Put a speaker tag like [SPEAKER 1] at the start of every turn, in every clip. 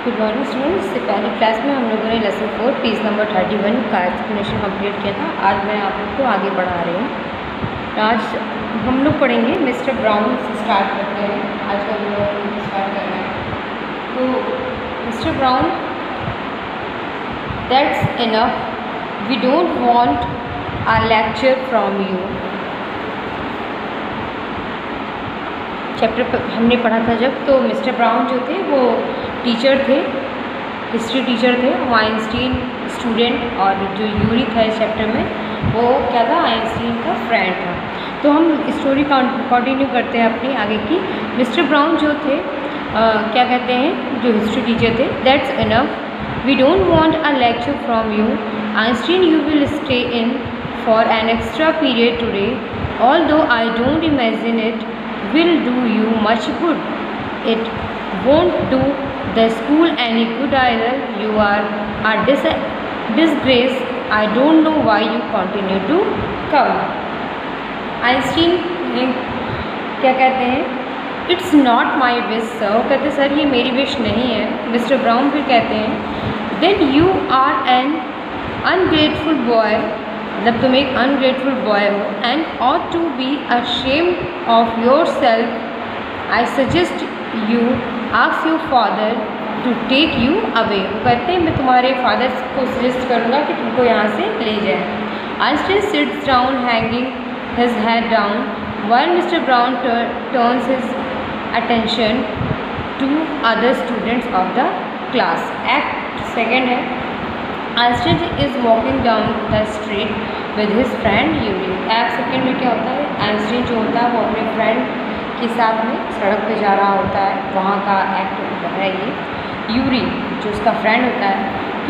[SPEAKER 1] Good morning students. से पहली class में हम लोगों ने लेसन 4 पेज नंबर 31 का एक्सप्लेनेशन कंप्लीट किया था। आज मैं आप लोग को आगे बढ़ा रही हूँ। आज हम लोग पढ़ेंगे मिस्टर ब्राउन से स्टार्ट करते हैं। आज का वीडियो स्टार्ट करना है। तो mister Brown, that's enough, we don't want a lecture from you. Chapter हमने पढ़ा था जब, तो मिस्टर ब्राउन जो थे वो टीचर थे, हिस्ट्री टीचर थे। वो आइंस्टीन स्टूडेंट, और जो यूरी था इस चैप्टर में वो क्या था, आइंस्टीन का फ्रेंड था। तो हम स्टोरी कंटिन्यू करते हैं अपनी आगे की। मिस्टर ब्राउन जो थे क्या कहते हैं, जो हिस्ट्री टीचर थे, that's enough, we don't want a lecture from you. Einstein, you will stay in for an extra period today, although I don't imagine it will do you much good. It won't do the school any good either. You are a disgrace. I don't know why you continue to come. Einstein क्या कहते हैं, it's not my wish sir. कहते sir ये मेरी wish नहीं है। Mister brown फिर कहते हैं, then you are an ungrateful boy, मतलब तुम एक अनग्रेटफुल बॉय हो, and ought to be ashamed of yourself. I suggest you ask your father to take you away. वो कहते हैं मैं तुम्हारे फादर को सजेस्ट करूँगा कि तुमको यहाँ से ले जाए। Einstein sits down hanging his head down while mister Brown turns his attention to other students of the class. Act second है, Einstein is walking down the street with his friend Yuri. Act second में क्या होता है, Einstein जो होता है वो अपने फ्रेंड के साथ में सड़क पे जा रहा होता है। वहाँ का एक्ट है ये। यूरी जो उसका फ्रेंड होता है,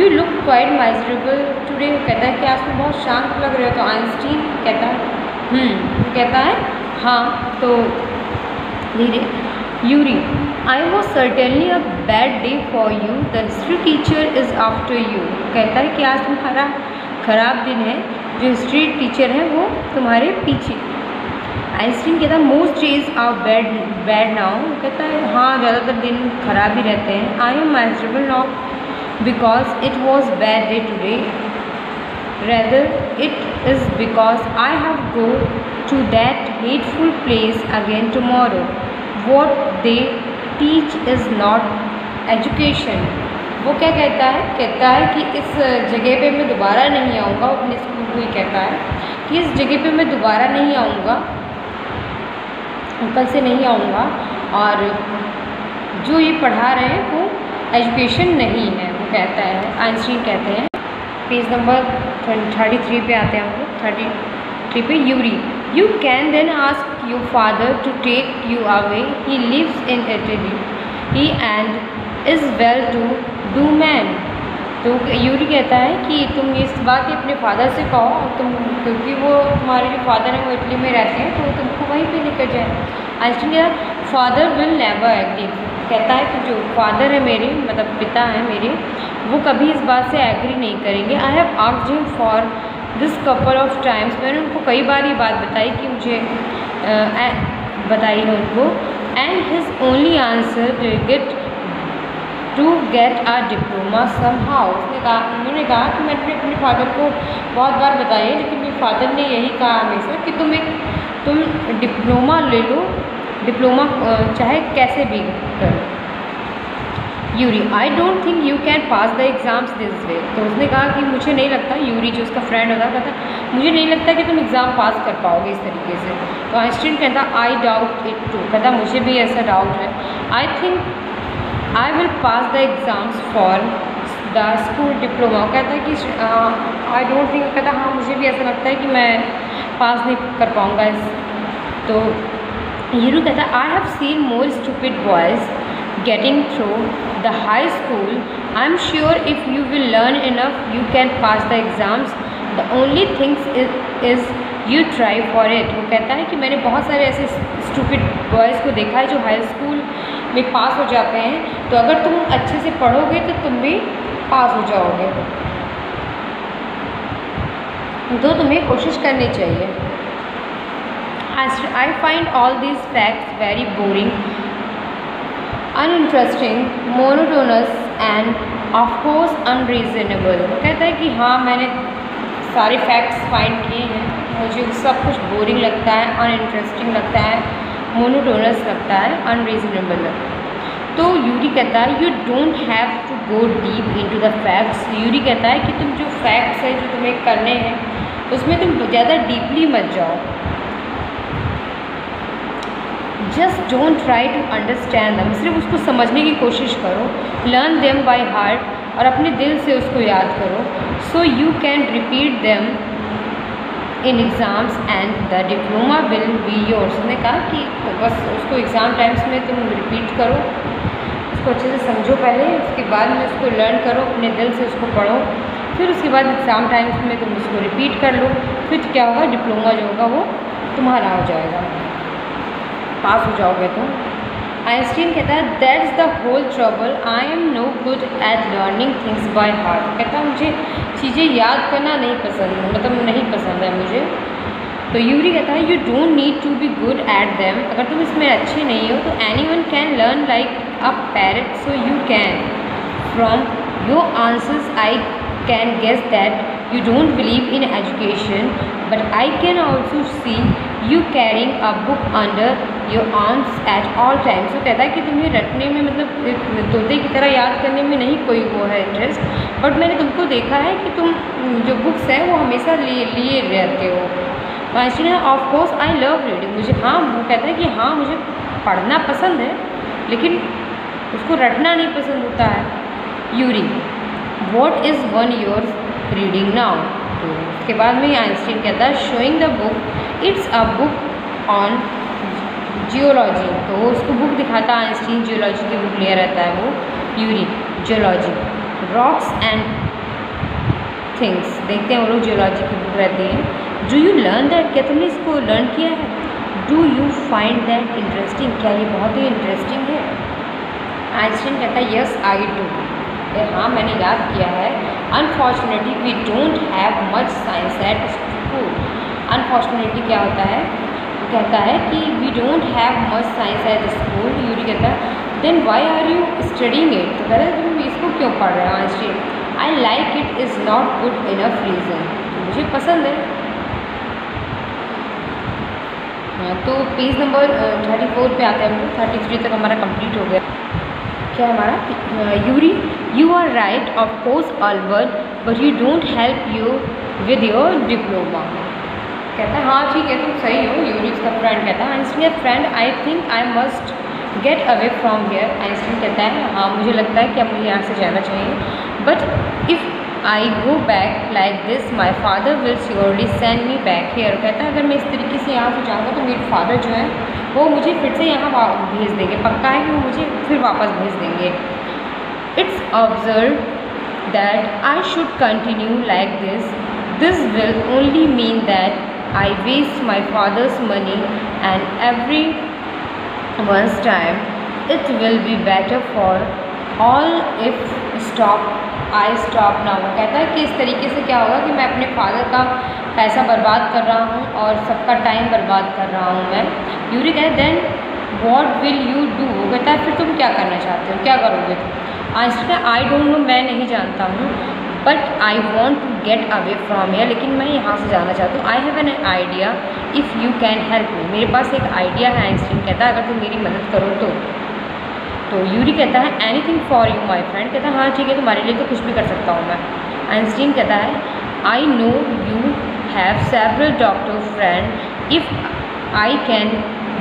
[SPEAKER 1] you look quite miserable today. कहता है कि आज तुम बहुत शांत लग रहे हो। तो आइंस्टीन कहता है कहता है हाँ। तो धीरे, Yuri, I was certainly a bad day for you, the history teacher is after you. कहता है कि आज तुम्हारा ख़राब दिन है, जो हिस्ट्री टीचर है वो तुम्हारे पीछे। आइंस्टीन कहता है most days are bad now. कहता है हाँ ज़्यादातर दिन ख़राब ही रहते हैं। I am miserable now because it was bad day today, rather it is because I have go to that hateful place again tomorrow. What they teach is not education. वो क्या कहता है, कहता है कि इस जगह पे मैं दोबारा नहीं आऊँगा। अपने स्कूल को ही कहता है कि इस जगह पे मैं दोबारा नहीं आऊँगा, कल से नहीं आऊँगा, और जो ये पढ़ा रहे हैं वो एजुकेशन नहीं है। वो कहता है, आइंस्टीन कहते हैं। पेज नंबर 33 पे आते हैं हम लोग। 33 पे, Yuri, you can then ask your father to take you away. He lives in Italy. He and is well to do man. तो यूरी कहता है कि तुम इस बात अपने फादर से कहो, और तुम, क्योंकि वो तुम्हारे जो फादर हैं वो इटली में रहते हैं, तो तुमको वहीं पे लेकर जाए। आइंस्टीन कहता, फादर विल नेवर एग्री। कहता है कि जो फादर है मेरे, मतलब पिता हैं मेरे, वो कभी इस बात से एग्री नहीं करेंगे। I have asked him for this couple of times. मैंने उनको कई बार ये बात बताई कि मुझे बताई है उनको। And his only answer to get a diploma somehow. उन्होंने कहा कि मैंने अपने फादर को बहुत बार बताई है, लेकिन मेरे फादर ने यही कहा हमेशा कि तुम डिप्लोमा ले लो, डिप्लोमा चाहे कैसे भी करो। Yuri, I don't think you can pass the exams this way. तो उसने कहा कि मुझे नहीं लगता, यूरी जो उसका फ्रेंड होता कहता मुझे नहीं लगता कि तुम एग्ज़ाम पास कर पाओगे इस तरीके से। तो आइंस्टीन कहता, आई डाउट इट टू। कहता मुझे भी ऐसा डाउट है। I think I will pass the exams for the school diploma. कहता है कि आई डोंट थिंक, कहता हाँ मुझे भी ऐसा लगता है कि मैं पास नहीं कर पाऊँगा इस। तो यूरी कहता, I have seen more stupid boys getting through the high school. I'm sure if you will learn enough, you can pass the exams. The only thing is you try for it. वो कहता है कि मैंने बहुत सारे ऐसे stupid boys को देखा है जो हाई स्कूल में पास हो जाते हैं, तो अगर तुम अच्छे से पढ़ोगे तो तुम भी पास हो जाओगे, तो तुम्हें कोशिश करनी चाहिए। I find all these facts very boring. Uninteresting, monotonous end of course unreasonable. कहता है कि हाँ मैंने सारे फैक्ट्स फाइंड किए हैं, मुझे सब कुछ बोरिंग लगता है, अनइंटरेस्टिंग लगता है, मोनोटोनस लगता है, अनरीजनेबल। तो यूरी कहता है you don't have to go deep into the facts. Yuri कहता है कि तुम जो फैक्ट्स हैं जो तुम्हें करने हैं उसमें तुम ज़्यादा डीपली मत जाओ। Just don't try to understand them, सिर्फ उसको समझने की कोशिश करो। लर्न देम बाय हार्ट, और अपने दिल से उसको याद करो। सो you can repeat them in exams and the diploma will be yours. उसने कहा कि बस उसको एग्ज़ाम टाइम्स में तुम रिपीट करो, उसको अच्छे से समझो पहले, उसके बाद में उसको लर्न करो, अपने दिल से उसको पढ़ो, फिर उसके बाद एग्ज़ाम टाइम्स में तुम उसको रिपीट कर लो। फिर क्या होगा, डिप्लोमा जो होगा वो तुम्हारा हो जाएगा, पास हो जाओगे तुम। आइंस्टीन कहता है that's the whole trouble, I am no good at learning things by heart. कहता है मुझे चीज़ें याद करना नहीं पसंद, मतलब नहीं पसंद है मुझे। तो यूरी कहता है you don't need to be good at them, अगर तुम इसमें अच्छे नहीं हो तो any one can learn like a parrot, so you can. From your answers I can guess that you don't believe in education, but I can also see you carrying a book under your arms at all times. तो कहता है कि तुम्हें रटने में, मतलब तोते की तरह याद करने में नहीं कोई वो है इंटरेस्ट, बट मैंने तुमको देखा है कि तुम जो बुक्स हैं वो हमेशा लिए रहते हो। आइंस्टीन है of course I love reading, मुझे हाँ, वो कहता है कि हाँ मुझे पढ़ना पसंद है, लेकिन उसको रटना नहीं पसंद होता है। Yuri what is one your reading now. तो उसके बाद में आइंस्टीन कहता है showing the book, it's a book on geology. तो वो उसको बुक दिखाता है, आइंस्टीन जियोलॉजी की बुक ले रहता है वो Yuri, geology, rocks and things देखते हैं वो लोग, जियोलॉजी की बुक रहती है। डू यू लर्न दैट, क्या तुमने इसको लर्न किया है। Do you find that interesting, क्या ये बहुत ही इंटरेस्टिंग है। आइंस्टीन कहता है यस आई डू, हाँ मैंने याद किया है। Unfortunately we don't have much science at school. Unfortunately क्या होता है, वो कहता है कि we don't have much science at school. Yuri कहता है then why are you studying it, तो कहता है तुम इसको क्यों पढ़ रहे हो। Einstein I like it is not good enough reason, मुझे पसंद है। तो पेज नंबर 34 पे आते हैं हम लोग, 33 तक हमारा कंप्लीट हो गया। क्या है हमारा, Yuri you are right of course Albert but you don't help you with your diploma. कहता है हाँ ठीक है तुम सही हो। यूरी उसका फ्रेंड कहता है Einstein friend I think I must get away from here. Einstein कहता है हाँ मुझे लगता है कि अब मुझे यहाँ से जाना चाहिए, but if I go back like this my father will surely send me back here. कहता है अगर मैं इस तरीके से यहाँ से जाऊँगा तो मेरे फादर जो है वो मुझे फिर से यहाँ भेज देंगे, पक्का है कि वो मुझे फिर वापस भेज देंगे। It's observe that I should continue like this will only mean that I waste my father's money and every once time. It will be better for all if I stop now. वो कहता है कि इस तरीके से क्या होगा कि मैं अपने फादर का पैसा बर्बाद कर रहा हूँ और सबका टाइम बर्बाद कर रहा हूँ मैं। यूरी कहता है then what will you do. वो कहता है फिर तुम क्या करना चाहते हो, क्या करोगे तुम। आइंस्टीन आई डोंट नो, मैं नहीं जानता हूँ, but I want to get away from here, लेकिन मैं यहाँ से जाना चाहता हूँ। I have an idea if you can help me. मेरे पास एक आइडिया है, आइंस्टीन कहता है अगर तुम मेरी मदद करो तो यूरी कहता है anything for you my friend. कहता है हाँ ठीक है तुम्हारे लिए तो कुछ भी कर सकता हूँ मैं। आइंस्टीन कहता है I know you have several doctor friend, if I can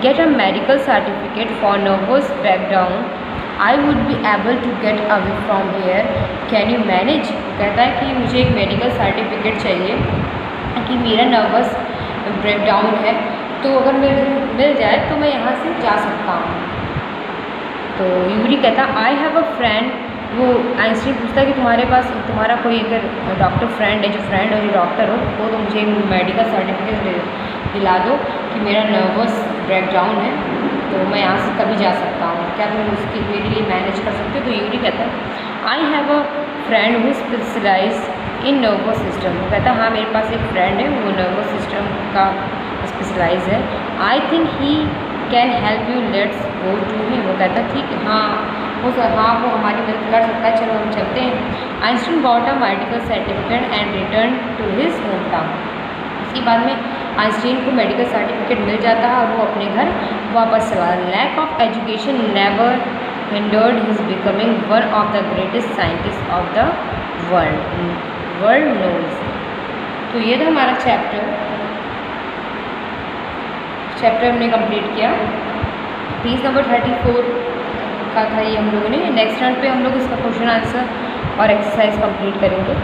[SPEAKER 1] get a medical certificate for nervous breakdown I would be able to get away from here, can you manage. कहता है कि मुझे एक मेडिकल सर्टिफिकेट चाहिए कि मेरा nervous breakdown है, तो अगर मुझे मिल जाए तो मैं यहाँ से जा सकता हूँ। तो यूरी कहता आई हैव अ फ्रेंड। वो आइंस्टीन पूछता है कि तुम्हारा कोई अगर डॉक्टर फ्रेंड है, जो डॉक्टर हो वो तो मुझे मेडिकल सर्टिफिकेट दिला दो कि मेरा नर्वस ब्रेकडाउन है, तो मैं यहाँ से कभी जा सकता हूँ, क्या तुम उसकी मेरे लिए मैनेज कर सकते हो। तो यूरी कहता है I have a friend who specialize in nervous system. वो कहता है हाँ मेरे पास एक फ्रेंड है, वो नर्वस सिस्टम का स्पेशलाइज है। I think he can help you, let's go to him. वो कहता ठीक है, हाँ वो हमारी मदद कर सकता है, चलो हम चलते हैं। Einstein got a medical certificate and return to his home town. उसके बाद में आइंस्टीन को मेडिकल सर्टिफिकेट मिल जाता है और वो अपने घर वापस चला। Lack of education never hindered his becoming one of the greatest scientist of the world knows. तो ये था हमारा चैप्टर हमने कंप्लीट किया। पेज नंबर 34 का था ये हम लोगों ने। नेक्स्ट राउंड पे हम लोग इसका क्वेश्चन आंसर और एक्सरसाइज कंप्लीट करेंगे।